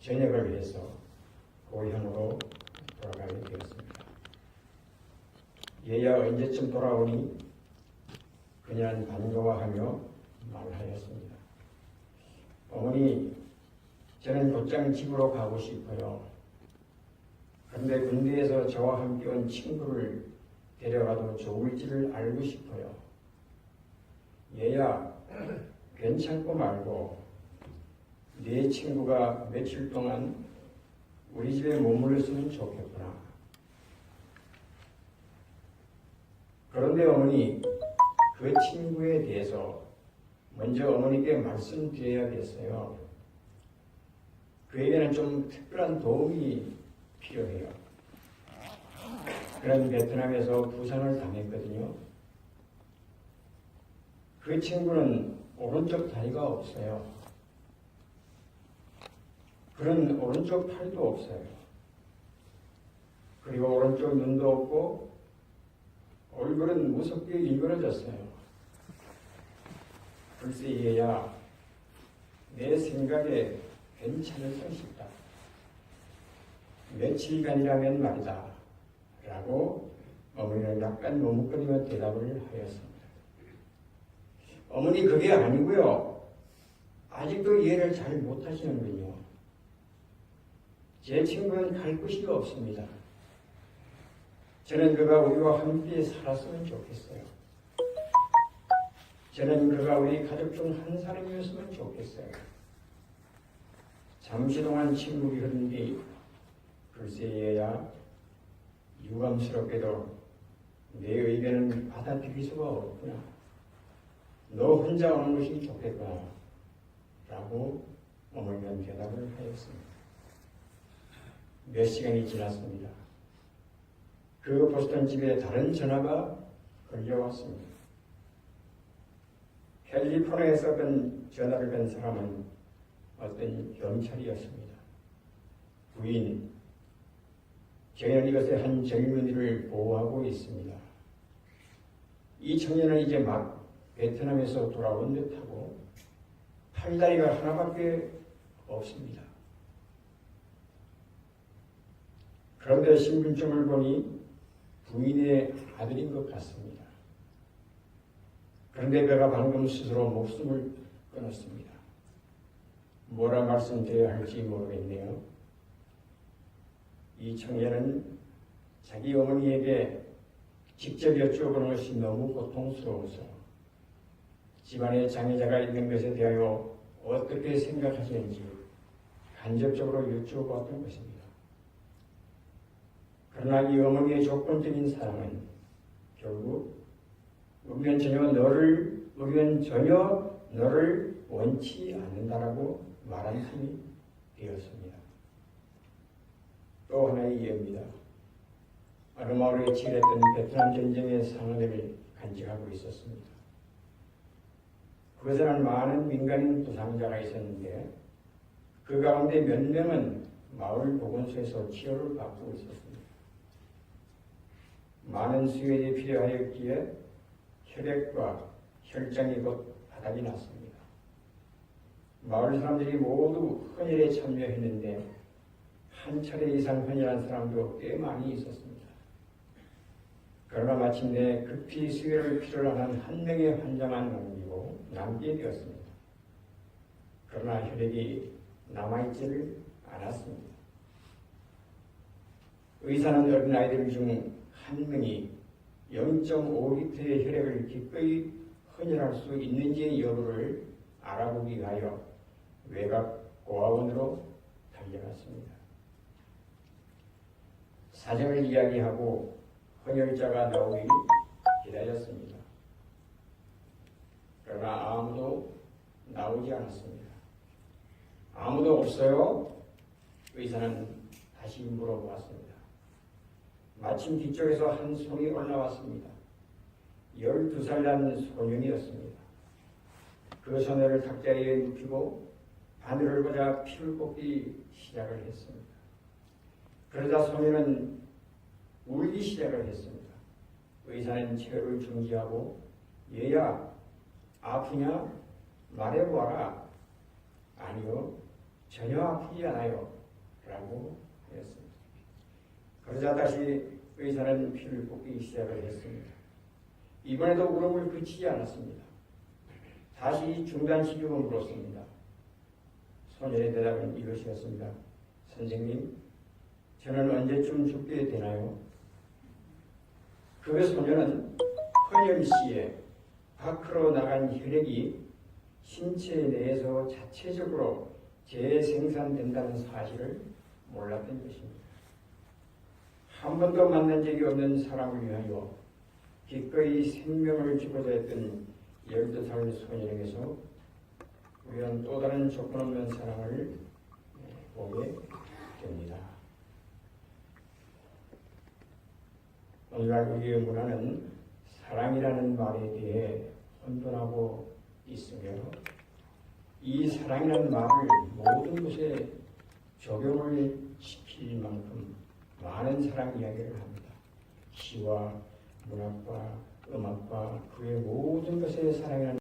전역을 해서 고향으로 돌아가게 되었습니다. 얘야 언제쯤 돌아오니? 그녀는 반가워하며 말하였습니다. 어머니, 저는 곧장 집으로 가고 싶어요. 그런데 군대에서 저와 함께 온 친구를 데려가도 좋을지를 알고 싶어요. 얘야, 괜찮고 말고 네 친구가 며칠 동안 우리 집에 머물렀으면 좋겠구나. 그런데 어머니, 그 친구에 대해서 먼저 어머니께 말씀드려야겠어요. 그에게는 좀 특별한 도움이 필요해요. 그는 베트남에서 부상을 당했거든요. 그 친구는 오른쪽 다리가 없어요. 그는 오른쪽 팔도 없어요. 그리고 오른쪽 눈도 없고 얼굴은 무섭게 일그러졌어요. 글쎄 얘야, 내 생각에 괜찮을 것이다. 며칠간이라면 말이다. 라고 어머니는 약간 머뭇거리며 대답을 하였습니다. 어머니, 그게 아니고요. 아직도 이해를 잘 못하시는군요. 제 친구는 갈 곳이 없습니다. 저는 그가 우리와 함께 살았으면 좋겠어요. 저는 그가 우리 가족 중 한 사람이었으면 좋겠어요. 잠시 동안 침묵이 흐른 뒤 글쎄 얘야, 유감스럽게도 내 의견은 받아들일 수가 없구나. 너 혼자 오는 것이 좋겠구나. 라고 어머니는 대답을 하였습니다. 몇 시간이 지났습니다. 그 보스턴 집에 다른 전화가 걸려왔습니다. 캘리포니아에서 전화를 건 사람은 어떤 경찰이었습니다. 부인, 저희는 이것에 한 젊은이를 보호하고 있습니다. 이 청년은 이제 막 베트남에서 돌아온 듯하고 팔다리가 하나밖에 없습니다. 그런데 신분증을 보니 부인의 아들인 것 같습니다. 그런데 그가 방금 스스로 목숨을 끊었습니다. 뭐라 말씀드려야 할지 모르겠네요. 이 청년은 자기 어머니에게 직접 여쭤보는 것이 너무 고통스러워서 집안에 장애자가 있는 것에 대하여 어떻게 생각하시는지 간접적으로 여쭤보았던 것입니다. 그러나 이 어머니의 조건적인 사랑은 결국 우리는 전혀 너를 원치 않는다라고 말한 셈이 되었습니다. 또 하나의 예입니다. 어느 마을에 치열했던 베트남 전쟁의 상흔을 간직하고 있었습니다. 그것에는 많은 민간인 부상자가 있었는데 그 가운데 몇 명은 마을 보건소에서 치료를 받고 있었습니다. 많은 수혈이 필요하였기에 혈액과 혈장이 곧 바닥이 났습니다. 마을 사람들이 모두 헌혈에 참여했는데 한 차례 이상 헌혈한 사람도 꽤 많이 있었습니다. 그러나 마침내 급히 수혈을 필요로 하는 한 명의 환자만 남게 되었습니다. 그러나 혈액이 남아있지를 않았습니다. 의사는 어린아이들 중 한 명이 0.5리터의 혈액을 기꺼이 헌혈할 수 있는지의 여부를 알아보기 위하여 외곽 고아원으로 달려갔습니다. 사정을 이야기하고 헌혈자가 나오길 기다렸습니다. 그러나 아무도 나오지 않았습니다. 아무도 없어요? 의사는 다시 물어보았습니다. 마침 뒤쪽에서 한 손이 올라왔습니다. 12살 난 소년이었습니다. 그 소녀를 탁자에 눕히고 바늘을 보자 피를 뽑기 시작을 했습니다. 그러자 소녀는 울기 시작을 했습니다. 의사는 치료를 중지하고 얘야, 아프냐? 말해보아라. 아니요, 전혀 아프지 않아요 라고 했습니다. 그러자 다시 의사는 피를 뽑기 시작을 했습니다. 이번에도 울음을 그치지 않았습니다. 다시 중단시키고 물었습니다. 소년의 대답은 이것이었습니다. 선생님, 저는 언제쯤 죽게 되나요? 그 소년은 헌혈시에 밖으로 나간 혈액이 신체 내에서 자체적으로 재생산된다는 사실을 몰랐던 것입니다. 한 번도 만난 적이 없는 사람을 위하여 기꺼이 생명을 주고자 했던 12살 소년에게서 우리는 또 다른 조건 없는 사랑을 보게 됩니다. 오늘날 우리의 문화는 사랑이라는 말에 대해 혼돈하고 있으며 이 사랑이라는 말을 모든 곳에 적용을 시킬 만큼 많은 사랑 이야기를 합니다. 시와 문학과 음악과 그의 모든 것에 사랑이라는